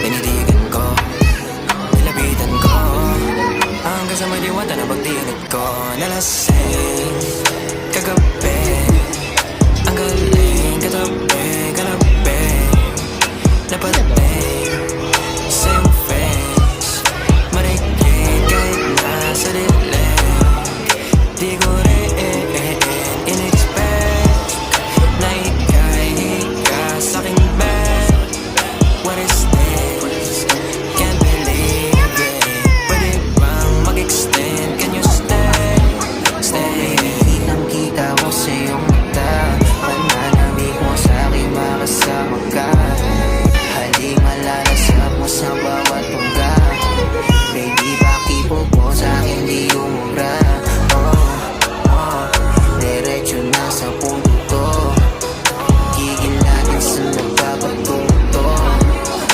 Tinitigan ko, nilapitan ko, hanggang sa may diwata na pagdinig ko. Nalasing kagabi, ang galing katabi, kalabi, napating sa iyong face, marikit kahit nasa dilim. Di ko rin in-expect na ika'y higa sa'king bed. What is this?